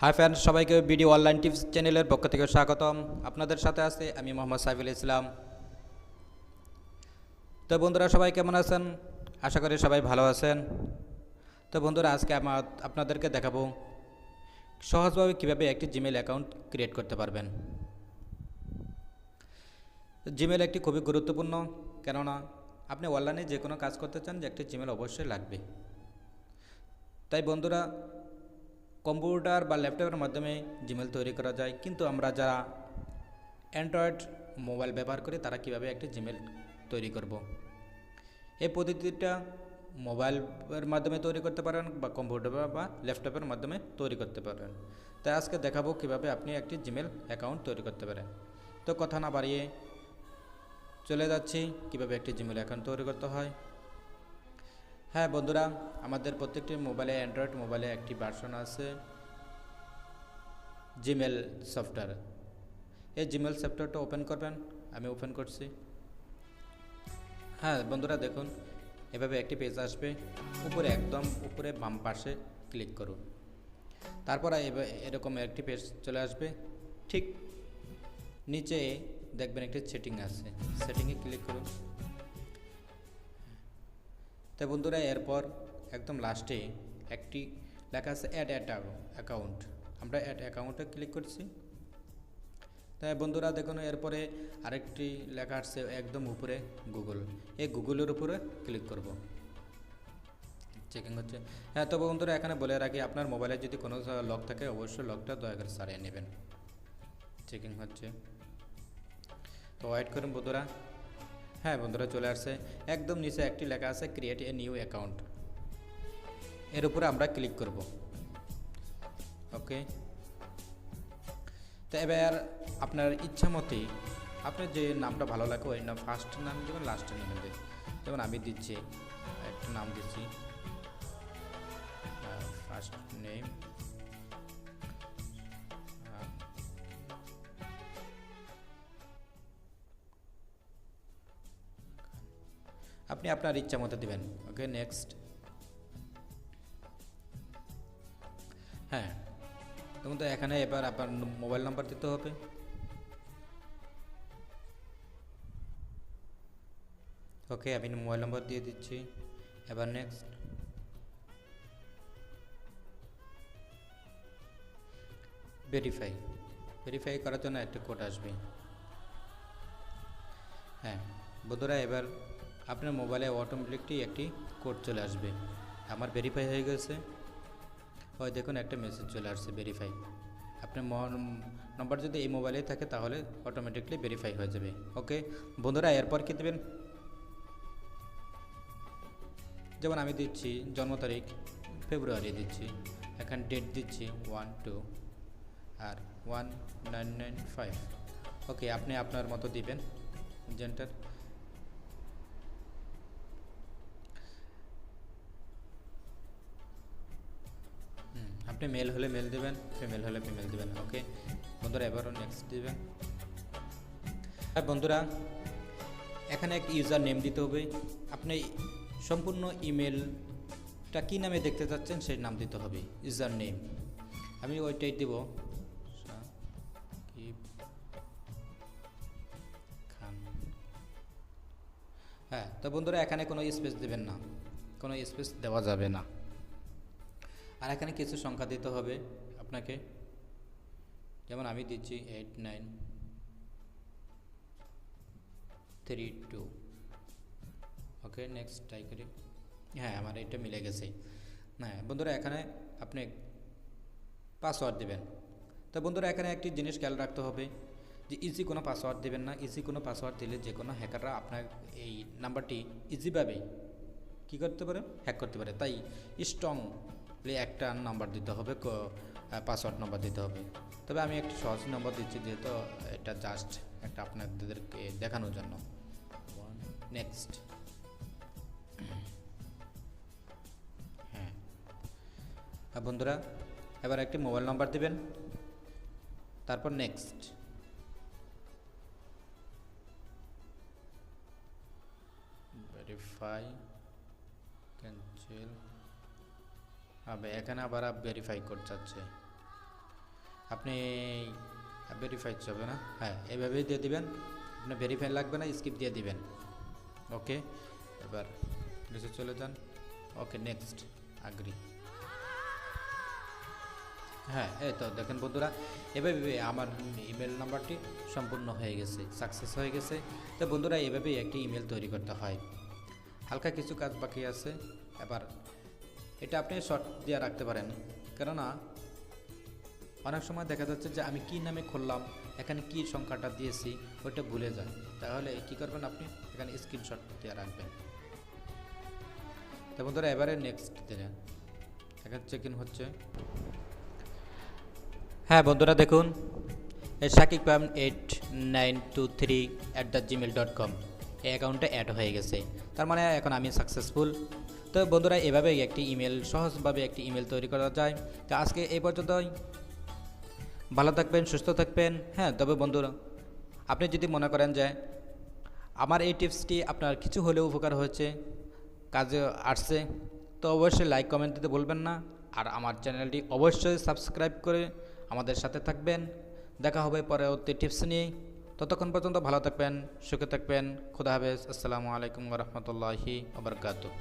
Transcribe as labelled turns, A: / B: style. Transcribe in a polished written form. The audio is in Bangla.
A: হাই ফ্রেন্ডস, সবাইকে ভিডিও অনলাইন টিপস চ্যানেলের পক্ষ থেকে স্বাগতম। আপনাদের সাথে আছে আমি মোহাম্মদ সাইফুল ইসলাম। তো বন্ধুরা, সবাই কেমন আছেন? আশা করি সবাই ভালো আছেন। তো বন্ধুরা, আজকে আপনাদেরকে দেখাবো সহজভাবে কিভাবে একটি জিমেল অ্যাকাউন্ট ক্রিয়েট করতে পারবেন। জিমেল একটি খুবই গুরুত্বপূর্ণ, কেননা আপনি অনলাইনে যে কোনো কাজ করতে চান যে একটি জিমেল অবশ্যই লাগবে। তাই বন্ধুরা, কম্পিউটার বা ল্যাপটপের মাধ্যমে জিমেল তৈরি করা যায়, কিন্তু আমরা যারা অ্যান্ড্রয়েড মোবাইল ব্যবহার করি তারা কিভাবে একটি জিমেল তৈরি করব। এই পদ্ধতিটা মোবাইলের মাধ্যমে তৈরি করতে পারেন বা কম্পিউটার বা ল্যাপটপের মাধ্যমে তৈরি করতে পারেন। তাই আজকে দেখাবো কিভাবে আপনি একটি জিমেল অ্যাকাউন্ট তৈরি করতে পারেন। তো কথা না বাড়িয়ে চলে যাচ্ছি কিভাবে একটি জিমেল অ্যাকাউন্ট তৈরি করতে হয়। হ্যাঁ বন্ধুরা, আমাদের প্রত্যেকটি মোবাইলে, অ্যান্ড্রয়েড মোবাইলে একটি ভার্সন আছে জিমেল সফটওয়্যার। এই জিমেল সফটওয়্যারটা ওপেন করবেন। আমি ওপেন করছি। হ্যাঁ বন্ধুরা, দেখুন এভাবে একটি পেজ আসবে। উপরে একদম উপরে বাম পাশে ক্লিক করুন। তারপর এরকম একটি পেজ চলে আসবে। ঠিক নিচে দেখবেন একটি সেটিং আছে, সেটিংয়ে ক্লিক করুন। তাই বন্ধুরা, এরপর একদম লাস্টে একটি লেখা আছে অ্যাড অ্যাকাউন্ট। আমরা অ্যাড অ্যাকাউন্টে ক্লিক করছি। তাই বন্ধুরা দেখুন, এরপরে আরেকটি লেখা আসছে একদম উপরে গুগল। এই গুগলের উপরে ক্লিক করব। চেকিং হচ্ছে। হ্যাঁ, তবে বন্ধুরা এখানে বলে রাখি, আপনার মোবাইলে যদি কোনো লক থাকে অবশ্যই লকটা দয়া করে সারিয়ে নেবেন। চেকিং হচ্ছে, তো ওয়েট করুন বন্ধুরা। হ্যাঁ বন্ধুরা, চলে আসছে। একদম নিচে একটি লেখা আছে ক্রিয়েট এ নিউ অ্যাকাউন্ট। এর উপরে আমরা ক্লিক করব। ওকে। তো এবার আপনার ইচ্ছা মতে আপনার যে নামটা ভালো লাগে ওই নাম, ফার্স্ট নাম দেবেন, লাস্টের নাম দেবেন। যেমন আমি দিচ্ছি, একটা নাম দিচ্ছি ফার্স্ট নেম। আপনি আপনার ইচ্ছা মতো দেবেন। ওকে, নেক্সট। হ্যাঁ, তখন তো এখানে এবার আপনার মোবাইল নাম্বার দিতে হবে। ওকে, আমি মোবাইল নাম্বার দিয়ে দিচ্ছি। এবার নেক্সট। ভেরিফাই করার জন্য একটা কোড আসবে। হ্যাঁ বন্ধুরা, এবার আপনার মোবাইলে অটোমেটিকলি একটি কোড চলে আসবে। আমার ভেরিফাই হয়ে গেছে। ওই দেখুন একটা মেসেজ চলে আসছে ভেরিফাই। আপনার নম্বর যদি এই মোবাইলেই থাকে তাহলে অটোমেটিকলি ভেরিফাই হয়ে যাবে। ওকে বন্ধুরা, এরপর কি দেবেন? যেমন আমি দিচ্ছি জন্ম তারিখ ফেব্রুয়ারি দিচ্ছি, এখানে ডেট দিচ্ছি 1-2 আর 1995। ওকে, আপনি আপনার মতো দিবেন জেন্টার। আপনি মেল হলে মেল দেবেন, ফিমেল হলে ফিমেল দেবেন। ওকে বন্ধুরা, এবারও নেক্সট দিবেন। আর বন্ধুরা, এখানে একটা ইউজার নেম দিতে হবে। আপনি সম্পূর্ণ ইমেলটা কী নামে দেখতে চাচ্ছেন সেই নাম দিতে হবে, ইউজার নেম। আমি ওইটাই দেব, সাকিব খান। হ্যাঁ, তো বন্ধুরা এখানে কোনো স্পেস দেবেন না, কোনো স্পেস দেওয়া যাবে না। আর এখানে কিছু সংখ্যা দিতে হবে আপনাকে। যেমন আমি দিচ্ছি 8932। ওকে, নেক্সট ট্রাই করি। হ্যাঁ, আমার এটা মিলে গেছে। হ্যাঁ বন্ধুরা, এখানে আপনি পাসওয়ার্ড দেবেন। তো বন্ধুরা, এখানে একটি জিনিস খেয়াল রাখতে হবে যে ইজি কোনো পাসওয়ার্ড দেবেন না। ইজি কোনো পাসওয়ার্ড দিলে যে কোনো হ্যাকাররা আপনার এই নাম্বারটি ইজিভাবে কী করতে পারে, হ্যাক করতে পারে। তাই স্ট্রংলি একটা নাম্বার দিতে হবে, পাসওয়ার্ড নাম্বার দিতে হবে। তবে আমি একটি সহজ নাম্বার দিচ্ছি, যেহেতু এটা জাস্ট একটা আপনাদেরকে দেখানোর জন্য। নেক্সট। হ্যাঁ বন্ধুরা, এবার একটি মোবাইল নাম্বার দেবেন, তারপর নেক্সট। ভেরিফাই, ক্যান্সেল হবে। এখানে আবার ভেরিফাই কোড চাচ্ছে। আপনি ভেরিফাই হবে না, হ্যাঁ এভাবেই দিয়ে দিবেন, আপনি ভেরিফাই লাগবে না, স্কিপ দিয়ে দিবেন। ওকে, এবার নিচে চলে যান। ওকে, নেক্সট, আগ্রি। হ্যাঁ, এই তো দেখেন বন্ধুরা, এভাবে আমার ইমেল নাম্বারটি সম্পূর্ণ হয়ে গেছে, সাকসেস হয়ে গেছে। তো বন্ধুরা, এভাবেই একটি ইমেল তৈরি করতে হয়। হালকা কিছু কাজ বাকি আছে। এবার এটা আপনি শর্ট দিয়ে রাখতে পারেন, কেননা অনেক সময় দেখা যাচ্ছে যে আমি কি নামে খুললাম, এখানে কি সংখ্যাটা দিয়েছি ওইটা ভুলে যায়। তাহলে কি করবেন, আপনি এখানে স্ক্রিনশট দিয়ে রাখবেন। তো বন্ধুরা, এবারে নেক্সট দিলেন, এখানে চেক ইন হচ্ছে। হ্যাঁ বন্ধুরা, দেখুন এই shakib8923@gmail.com এই অ্যাকাউন্টে অ্যাড হয়ে গেছে। তার মানে এখন আমি সাকসেসফুল। তো বন্ধুরা, এভাবেই একটি ইমেল, সহজভাবে একটি ইমেল তৈরি করা যায়। তো আজকে এই পর্যন্তই। ভালো থাকবেন, সুস্থ থাকবেন। হ্যাঁ, তবে বন্ধুরা, আপনি যদি মনে করেন যে আমার এই টিপসটি আপনার কিছু হলেও উপকার হয়েছে, কাজে আসছে, তো অবশ্যই লাইক কমেন্ট দিতে ভুলবেন না। আর আমার চ্যানেলটি অবশ্যই সাবস্ক্রাইব করে আমাদের সাথে থাকবেন। দেখা হবে পরবর্তী টিপস নিয়ে। ততক্ষণ পর্যন্ত ভালো থাকবেন, সুখে থাকবেন। খুদা হাফেজ। আসসালামু আলাইকুম ওয়া রাহমাতুল্লাহি ওয়া বারাকাতুহু।